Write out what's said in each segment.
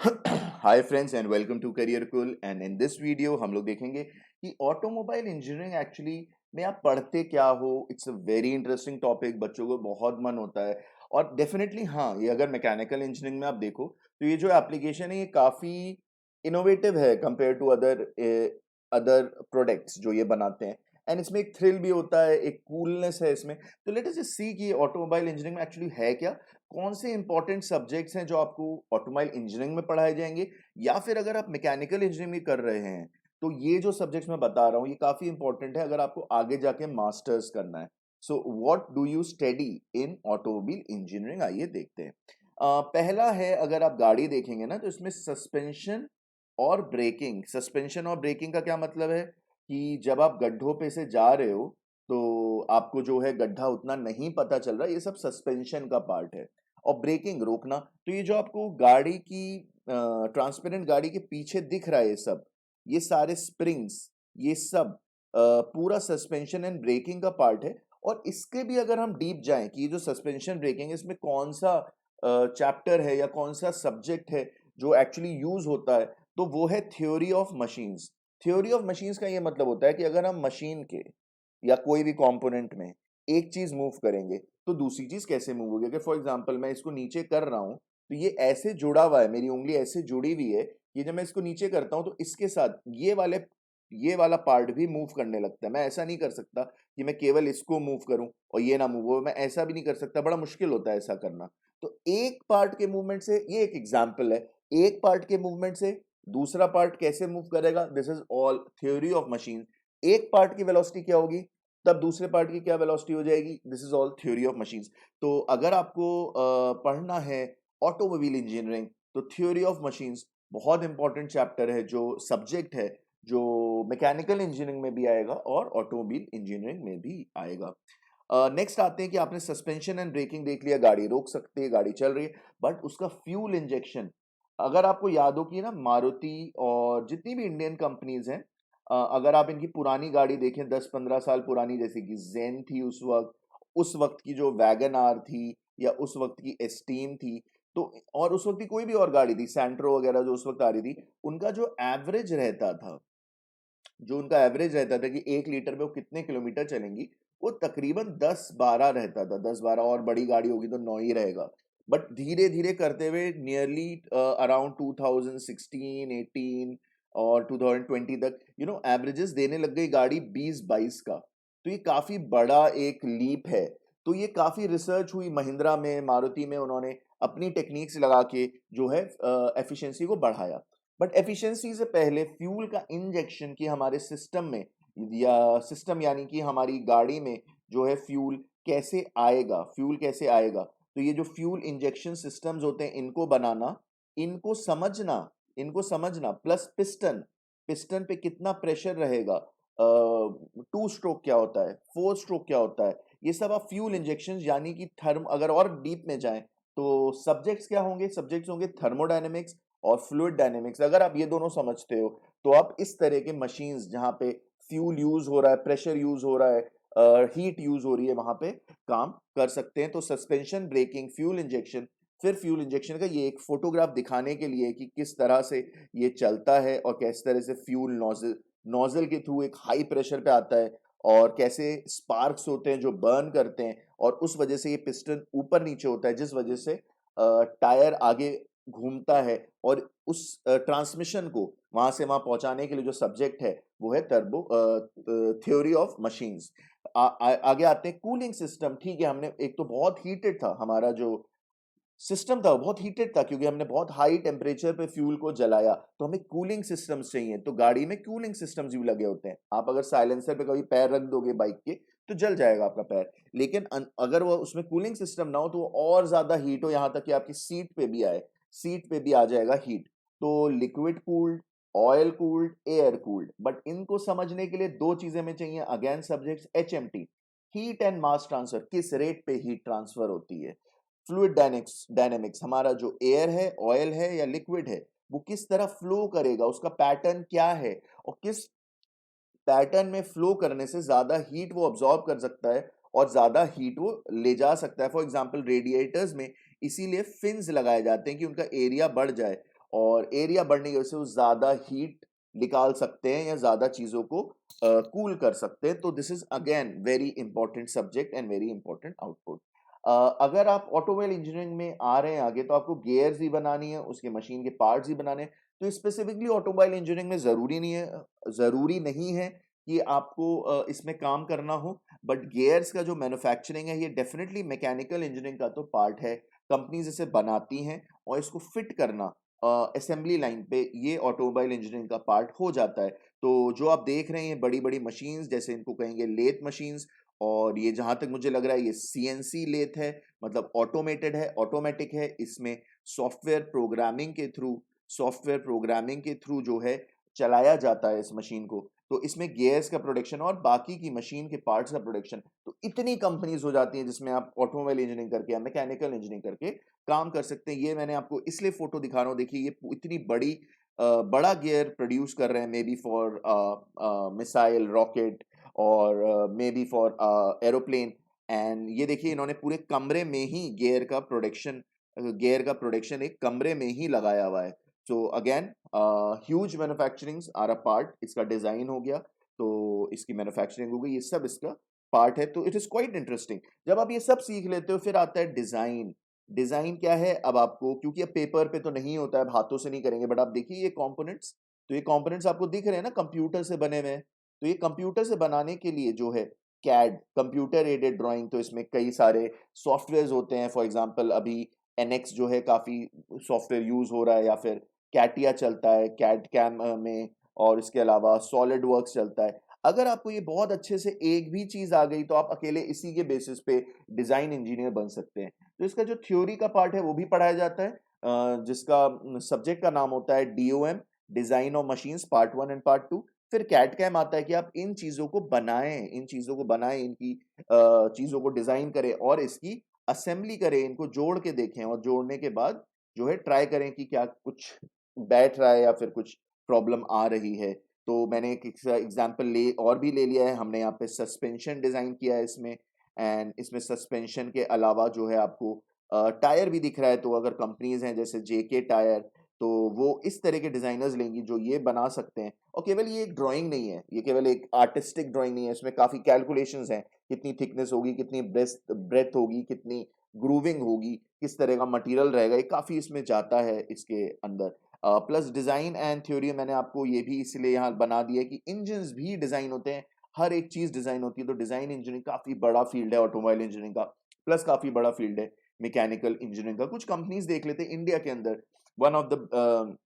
Hi friends and welcome to career cool. And in this video हम लोग देखेंगे कि ऑटोमोबाइल इंजीनियरिंग एक्चुअली में आप पढ़ते क्या हो। It's a very interesting topic, बच्चों को बहुत मन होता है। और डेफिनेटली हाँ, ये अगर मैकेनिकल इंजीनियरिंग में आप देखो तो ये जो एप्लीकेशन है ये काफ़ी इनोवेटिव है compare to other other products जो ये बनाते हैं। एंड इसमें एक थ्रिल भी होता है, एक कूलनेस है इसमें। तो लेट अस जस्ट सी कि ऑटोमोबाइल इंजीनियरिंग में एक्चुअली है क्या, कौन से इंपॉर्टेंट सब्जेक्ट्स हैं जो आपको ऑटोमोबाइल इंजीनियरिंग में पढ़ाए जाएंगे, या फिर अगर आप मैकेनिकल इंजीनियरिंग कर रहे हैं तो ये जो सब्जेक्ट्स मैं बता रहा हूँ ये काफी इंपॉर्टेंट है अगर आपको आगे जाके मास्टर्स करना है। So what do you study in automobile engineering, आइए देखते हैं। पहला है, अगर आप गाड़ी देखेंगे ना तो इसमें सस्पेंशन और ब्रेकिंग। सस्पेंशन और ब्रेकिंग का क्या मतलब है कि जब आप गड्ढों पे से जा रहे हो तो आपको जो है गड्ढा उतना नहीं पता चल रहा, ये सब सस्पेंशन का पार्ट है। और ब्रेकिंग रोकना, तो ये जो आपको गाड़ी की ट्रांसपेरेंट गाड़ी के पीछे दिख रहा है ये सब, ये सारे स्प्रिंग्स, ये सब पूरा सस्पेंशन एंड ब्रेकिंग का पार्ट है। और इसके भी अगर हम डीप जाएं कि ये जो सस्पेंशन ब्रेकिंग है इसमें कौन सा चैप्टर है या कौन सा सब्जेक्ट है जो एक्चुअली यूज होता है, तो वो है theory of machines. Theory of machines का ये मतलब होता है कि अगर हम मशीन के या कोई भी कंपोनेंट में एक चीज मूव करेंगे तो दूसरी चीज कैसे मूव होगी। अगर फॉर एग्जांपल मैं इसको नीचे कर रहा हूं तो ये ऐसे जुड़ा हुआ है, मेरी उंगली ऐसे जुड़ी हुई है कि जब मैं इसको नीचे करता हूं तो इसके साथ ये वाला पार्ट भी मूव करने लगता है। मैं ऐसा नहीं कर सकता कि मैं केवल इसको मूव करूं और ये ना मूव हो, मैं ऐसा भी नहीं कर सकता, बड़ा मुश्किल होता है ऐसा करना। तो एक पार्ट के मूवमेंट से, ये एक एग्जाम्पल है, एक पार्ट के मूवमेंट से दूसरा पार्ट कैसे मूव करेगा, this is all theory of machine. एक पार्ट की वेलोसिटी क्या होगी तब दूसरे पार्ट की क्या वेलोसिटी हो जाएगी, this is all theory of machines. तो अगर आपको पढ़ना है ऑटोमोबाइल इंजीनियरिंग तो थ्योरी ऑफ मशीन्स बहुत इंपॉर्टेंट चैप्टर है, जो सब्जेक्ट है जो मैकेनिकल इंजीनियरिंग में भी आएगा और ऑटोमोबाइल इंजीनियरिंग में भी आएगा। नेक्स्ट आते हैं कि आपने सस्पेंशन एंड ब्रेकिंग देख लिया, गाड़ी रोक सकती है, गाड़ी चल रही है, बट उसका फ्यूल इंजेक्शन, अगर आपको याद हो कि ना मारुति और जितनी भी इंडियन कंपनीज हैं, अगर आप इनकी पुरानी गाड़ी देखें 10-15 साल पुरानी, जैसे कि जेन थी उस वक्त की जो वैगन आर थी, या उस वक्त की एस्टीम थी, तो और उस वक्त की कोई भी और गाड़ी थी, सैंट्रो वगैरह जो उस वक्त आ रही थी, उनका जो एवरेज रहता था, जो उनका एवरेज रहता था कि 1 लीटर में वो कितने किलोमीटर चलेंगी, वो तकरीबन 10-12 रहता था। 10-12, और बड़ी गाड़ी होगी तो 9 ही रहेगा। बट धीरे धीरे करते हुए नियरली अराउंड 2016-18 और 2020 तक एवरेजेस देने लग गई गाड़ी 20-22 का। तो ये काफी बड़ा एक लीप है। तो ये काफी रिसर्च हुई महिंद्रा में, मारुति में, उन्होंने अपनी टेक्निक्स लगा के जो है एफिशिएंसी को बढ़ाया। बट एफिशिएंसी से पहले फ्यूल का इंजेक्शन की हमारे सिस्टम में, या सिस्टम यानी कि हमारी गाड़ी में जो है फ्यूल कैसे आएगा, फ्यूल कैसे आएगा, तो ये जो फ्यूल इंजेक्शन सिस्टम्स होते हैं इनको बनाना, इनको समझना, इनको समझना, प्लस पिस्टन, पिस्टन पे कितना प्रेशर रहेगा, 2 स्ट्रोक क्या होता है, 4 स्ट्रोक क्या होता है, ये सब आप फ्यूल इंजेक्शन यानी कि थर्म, अगर और डीप में जाएं तो सब्जेक्ट्स क्या होंगे, सब्जेक्ट्स होंगे थर्मोडायनेमिक्स और फ्लूइड डायनेमिक्स। अगर आप ये दोनों समझते हो तो आप इस तरह के मशीन्स जहाँ पे फ्यूल यूज हो रहा है, प्रेशर यूज हो रहा है, हीट यूज हो रही है, वहां पे काम कर सकते हैं। तो सस्पेंशन, ब्रेकिंग, फ्यूल इंजेक्शन। फिर फ्यूल इंजेक्शन का ये एक फोटोग्राफ दिखाने के लिए कि किस तरह से ये चलता है और किस तरह से फ्यूल नोजल नोजल के थ्रू एक हाई प्रेशर पे आता है, और कैसे स्पार्क्स होते हैं जो बर्न करते हैं, और उस वजह से ये पिस्टन ऊपर नीचे होता है, जिस वजह से टायर आगे घूमता है, और उस ट्रांसमिशन को वहां से वहां पहुंचाने के लिए जो सब्जेक्ट है वो है टर्बो थ्योरी ऑफ मशीन्स। आगे आते हैं कूलिंग सिस्टम। ठीक है, हमने एक तो बहुत हीटेड था हमारा जो सिस्टम था, वो बहुत हीटेड था क्योंकि हमने बहुत हाई टेम्परेचर पे फ्यूल को जलाया, तो हमें कूलिंग सिस्टम्स चाहिए। तो गाड़ी में कूलिंग सिस्टम्स भी लगे होते हैं। आप अगर साइलेंसर पे कभी पैर रख दोगे बाइक के तो जल जाएगा आपका पैर, लेकिन अगर वो उसमें कूलिंग सिस्टम ना हो तो वो और ज्यादा हीट हो, यहाँ तक कि आपकी सीट पे भी आए, सीट पे भी आ जाएगा हीट। तो liquid cooled, oil cooled, air cooled. But इनको समझने के लिए दो चीजें हमें चाहिए, again subjects, HMT, heat and mass transfer, किस रेट पे हीट ट्रांसफर होती है। फ्लूइड डायनेमिक्स, हमारा जो एयर है, ऑयल है या लिक्विड है, वो किस तरह फ्लो करेगा, उसका पैटर्न क्या है, और किस पैटर्न में फ्लो करने से ज्यादा हीट वो अब्सॉर्ब कर सकता है और ज्यादा हीट वो ले जा सकता है। फॉर एग्जांपल रेडिएटर्स में इसीलिए फिन्स लगाए जाते हैं कि उनका एरिया बढ़ जाए, और एरिया बढ़ने की वजह से वो ज़्यादा हीट निकाल सकते हैं या ज़्यादा चीज़ों को कूल कर सकते हैं। तो this is again very important subject and very important output. अगर आप ऑटोमोबाइल इंजीनियरिंग में आ रहे हैं आगे, तो आपको गियर्स भी बनानी है, उसके मशीन के पार्ट्स भी बनाने हैं। तो स्पेसिफिकली ऑटोमोबाइल इंजीनियरिंग में ज़रूरी नहीं है कि आपको इसमें काम करना हो, बट गियर्स का जो मैन्युफैक्चरिंग है ये डेफिनेटली मैकेनिकल इंजीनियरिंग का तो पार्ट है। कंपनीज इसे बनाती हैं और इसको फिट करना असेंबली लाइन पे ये ऑटोमोबाइल इंजीनियरिंग का पार्ट हो जाता है। तो जो आप देख रहे हैं बड़ी बड़ी मशीन्स, जैसे इनको कहेंगे लेथ मशीन्स, और ये जहां तक मुझे लग रहा है ये सीएनसी लेथ है, मतलब ऑटोमेटेड है, ऑटोमेटिक है। इसमें सॉफ्टवेयर प्रोग्रामिंग के थ्रू सॉफ्टवेयर प्रोग्रामिंग के थ्रू जो है चलाया जाता है इस मशीन को। तो इसमें गियर्स का प्रोडक्शन और बाकी की मशीन के पार्ट्स का प्रोडक्शन, तो इतनी कंपनीज हो जाती हैं जिसमें आप ऑटोमोबाइल इंजीनियरिंग करके या मैकेनिकल इंजीनियरिंग करके काम कर सकते हैं। ये मैंने आपको इसलिए फोटो दिखा रहा हूँ, देखिए ये इतनी बड़ा गियर प्रोड्यूस कर रहे हैं, maybe for missile rocket और maybe for aeroplane. And ये देखिए इन्होंने पूरे कमरे में ही गियर का प्रोडक्शन एक कमरे में ही लगाया हुआ है। So again huge manufacturings are a part, इसका डिजाइन हो गया, तो इसकी मैन्युफैक्चरिंग हो गई, ये सब इसका पार्ट है। तो इट इज क्वाइट इंटरेस्टिंग। जब आप ये सब सीख लेते हो फिर आता है डिजाइन। डिजाइन क्या है, अब आपको, क्योंकि अब पेपर पे तो नहीं होता है, अब हाथों से नहीं करेंगे, बट आप देखिए ये कंपोनेंट्स, तो ये कंपोनेंट्स आपको दिख रहे हैं ना, कंप्यूटर से बने हुए हैं। तो ये कंप्यूटर से बनाने के लिए जो है कैड, कंप्यूटर एडेड ड्राइंग, तो इसमें कई सारे सॉफ्टवेयर होते हैं। फॉर एग्जांपल अभी एनएक्स जो है काफी सॉफ्टवेयर यूज हो रहा है, या फिर कैटिया चलता है कैड कैम में, और इसके अलावा सॉलिड वर्क्स चलता है। अगर आपको ये बहुत अच्छे से एक भी चीज आ गई तो आप अकेले इसी के बेसिस पे डिजाइन इंजीनियर बन सकते हैं। तो इसका जो थ्योरी का पार्ट है वो भी पढ़ाया जाता है, जिसका सब्जेक्ट का नाम होता है DOM, design of machines part 1 and part 2। फिर कैड कैम आता है कि आप इन चीजों को बनाएं, इनकी चीजों को डिजाइन करें और इसकी असेंबली करें, इनको जोड़ के देखें, और जोड़ने के बाद जो है ट्राई करें कि क्या कुछ बैठ रहा है या फिर कुछ प्रॉब्लम आ रही है। तो मैंने एक एग्जांपल ले लिया है, हमने यहाँ पे सस्पेंशन डिजाइन किया है इसमें। एंड इसमें सस्पेंशन के अलावा जो है आपको टायर भी दिख रहा है। तो अगर कंपनीज हैं जैसे जेके टायर, तो वो इस तरह के डिजाइनर्स लेंगी जो ये बना सकते हैं। और केवल ये एक ड्राइंग नहीं है, ये केवल एक आर्टिस्टिक ड्राइंग नहीं है, इसमें काफी कैलकुलेशंस हैं, कितनी थिकनेस होगी, कितनी ब्रेथ होगी, कितनी ग्रूविंग होगी, किस तरह का मटेरियल रहेगा, ये काफी इसमें जाता है इसके अंदर। प्लस डिजाइन एंड थ्योरी मैंने आपको ये भी इसलिए यहाँ बना दिया है कि इंजन्स भी डिजाइन होते हैं, हर एक चीज डिजाइन होती है। तो डिजाइन इंजीनियरिंग काफी बड़ा फील्ड है ऑटोमोबाइल इंजीनियरिंग का, प्लस काफी बड़ा फील्ड है मैकेनिकल इंजीनियरिंग का। कुछ कंपनीज देख लेते हैं इंडिया के अंदर। One of the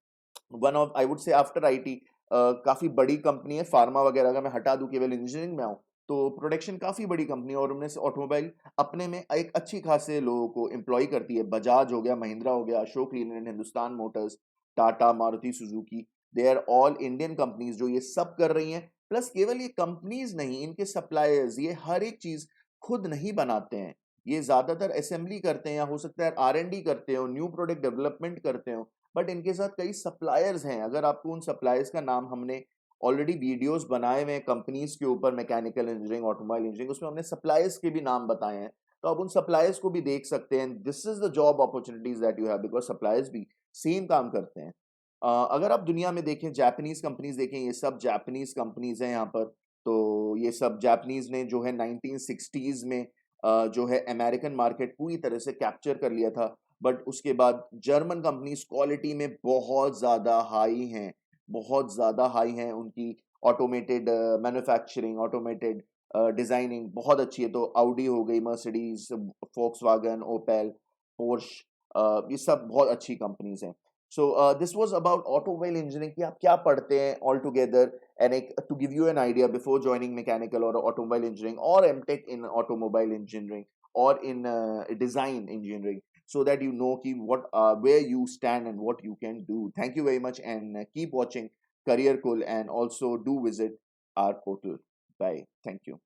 one of I would say after IT काफी बड़ी कंपनी है, फार्मा वगैरह का मैं हटा दूं, केवल इंजीनियरिंग में आऊं, तो प्रोडक्शन काफी बड़ी कंपनी है और उनमें से ऑटोमोबाइल अपने में एक अच्छी खासे लोगों को एम्प्लॉय करती है। बजाज हो गया, महिंद्रा हो गया, Ashok Leyland, Hindustan Motors, Tata, Maruti Suzuki, they are all Indian companies जो ये सब कर रही हैं। प्लस केवल ये कंपनीज नहीं, इनके सप्लायर्स ये हर एक चीज खुद नहीं बनाते हैं, ये ज्यादातर असेंबली करते हैं, या हो सकता है आर&डी करते हो, न्यू प्रोडक्ट डेवलपमेंट करते हो, बट इनके साथ कई सप्लायर्स हैं। अगर आपको उन सप्लायर्स का नाम, हमने ऑलरेडी वीडियोस बनाए हुए हैं कंपनीज के ऊपर, मैकेनिकल इंजीनियरिंग, ऑटोमोबाइल इंजीनियरिंग, उसमें हमने सप्लायर्स के भी नाम बताए हैं, तो आप उन सप्लायर्स को भी देख सकते हैं। This is the job opportunities that you have, because suppliers भी सेम काम करते हैं। अगर आप दुनिया में देखें, जापानीज कंपनीज देखें, ये सब जापानीज कंपनीज हैं यहाँ पर। तो ये सब जापानीज ने जो है 1960s में जो है अमेरिकन मार्केट पूरी तरह से कैप्चर कर लिया था। बट उसके बाद जर्मन कंपनीज क्वालिटी में बहुत ज़्यादा हाई हैं उनकी। ऑटोमेटेड मैन्युफैक्चरिंग, ऑटोमेटेड डिजाइनिंग बहुत अच्छी है। तो आउडी हो गई, मर्सिडीज, फोक्सवागन, ओपेल, पोर्श, ये सब बहुत अच्छी कंपनीज हैं। So this was about automobile engineering कि आप क्या पढ़ते हैं ऑल टुगेदर, एंड एक to give you an idea before joining mechanical और ऑटोमोबाइल इंजीनियरिंग और एमटेक इन ऑटोमोबाइल इंजीनियरिंग और in design engineering, so that you know ki what where you stand and what you can do. Thank you very much, and keep watching Career Cool, and also do visit our portal. Bye. Thank you.